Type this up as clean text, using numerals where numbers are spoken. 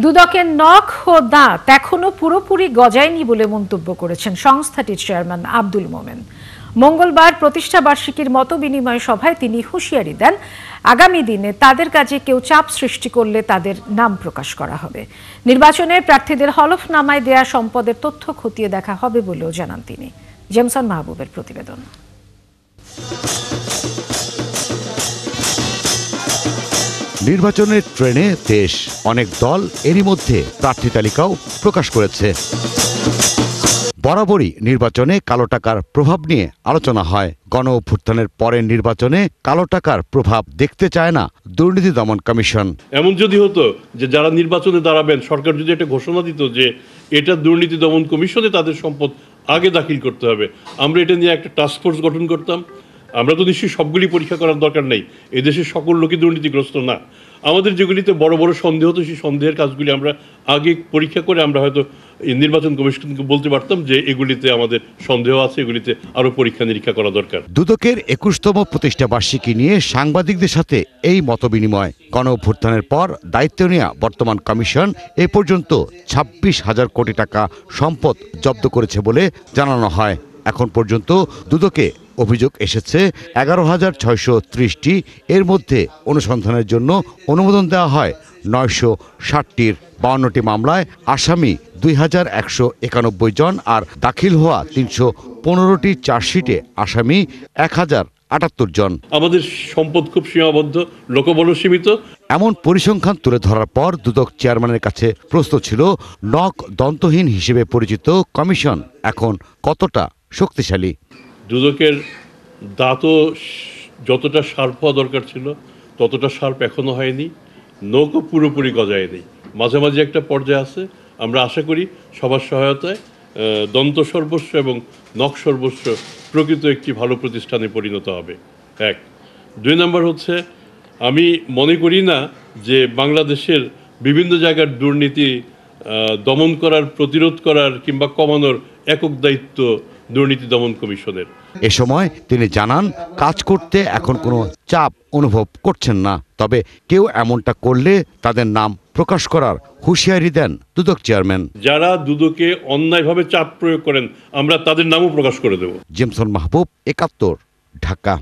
দুদকের নখ ও দাঁত এখনো পুরোপুরি গজায়নি বলে মন্তব্য করেছেন সংস্থাটির চেয়ারম্যান আব্দুল মোমেন। মঙ্গলবার প্রতিষ্ঠা বার্ষিকীর মত বিনিময় সভায় তিনি হুঁশিয়ারি দেন, আগামী দিনে তাদের কাজে কেউ চাপ সৃষ্টি করলে তাদের নাম প্রকাশ করা হবে। নির্বাচনে প্রার্থীদের হলফনামায় দেয়া সম্পদের তথ্য খতিয়ে দেখা হবে বলেও জানান তিনি। জেমসন মাহবুবের প্রতিবেদন। নির্বাচনের ট্রেনে দেশ, অনেক দল এরই মধ্যে প্রার্থী তালিকাও প্রকাশ করেছে। বরাবরই নির্বাচনে কালো টাকার প্রভাব নিয়ে আলোচনা হয়। গণ অভ্যুত্থানের পরের নির্বাচনে কালো টাকার প্রভাব দেখতে চায় না দুর্নীতি দমন কমিশন। এমন যদি হতো যে যারা নির্বাচনে দাঁড়াবেন, সরকার যদি একটা ঘোষণা দিত যে এটা দুর্নীতি দমন কমিশনে তাদের সম্পদ আগে দাখিল করতে হবে, আমরা এটা নিয়ে একটা টাস্ক ফোর্স গঠন করতাম। আমরা তো নিশ্চয়ই সবগুলি পরীক্ষা করার দরকার নেই, এদেশের সকল লোকই দুর্নীতিগ্রস্ত না। আমাদের যেগুলিতে বড় বড় সন্দেহ হতো, সেই সন্দেহের কাজগুলি আমরা আগে পরীক্ষা করে আমরা হয়তো নির্বাচন কমিশনকে বলতে পারতাম যে এগুলিতে আমাদের সন্দেহ আছে, এগুলিতে আরও পরীক্ষা নিরীক্ষা করা দরকার। দুদকের ২১তম প্রতিষ্ঠা বার্ষিকী নিয়ে সাংবাদিকদের সাথে এই মতবিনিময়। গণ অভ্যুত্থানের পর দায়িত্ব নেওয়া বর্তমান কমিশন এ পর্যন্ত ২৬,০০০ কোটি টাকা সম্পদ জব্দ করেছে বলে জানানো হয়। এখন পর্যন্ত দুদকে অভিযোগ এসেছে ১১,৬৩০টি। এর মধ্যে অনুসন্ধানের জন্য অনুমোদন দেওয়া হয় ৯৬০টির। ৫২টি মামলায় আসামি ২,১৯১ জন, আর দাখিল হওয়া ৩১৫টি চার্জশিটে আসামি ১,০৭৮ জন। আমাদের সম্পদ খুব সীমাবদ্ধ, লোকবল সীমিত। এমন পরিসংখ্যান তুলে ধরার পর দুদক চেয়ারম্যানের কাছে প্রশ্ন ছিল, নখ দন্তহীন হিসেবে পরিচিত কমিশন এখন কতটা শক্তিশালী? দুদকের দাঁতও যতটা শার্প হওয়া দরকার ছিল ততটা শার্প এখনো হয়নি, নখও পুরোপুরি গজায়নি, মাঝে মাঝে একটা পর্যায়ে আছে। আমরা আশা করি সবার সহায়তায় দন্ত সর্বস্ব এবং নখ সর্বস্ব প্রকৃত একটি ভালো প্রতিষ্ঠানে পরিণত হবে। ১। ২ নম্বর হচ্ছে, আমি মনে করি না যে বাংলাদেশের বিভিন্ন জায়গার দুর্নীতি দমন করার, প্রতিরোধ করার কিংবা কমানোর একক দায়িত্ব দুর্নীতি দমন কমিশনের। এ সময় তিনি জানান, কাজ করতে এখন কোনো চাপ অনুভব করছেন না, তবে কেউ এমনটা করলে তাদের নাম প্রকাশ করার হুঁশিয়ারি দেন দুদক চেয়ারম্যান। যারা দুদকে অন্যায়ভাবে চাপ প্রয়োগ করেন, আমরা তাদের নামও প্রকাশ করে দেব। জেমসন মাহবুব, ৭১, ঢাকা।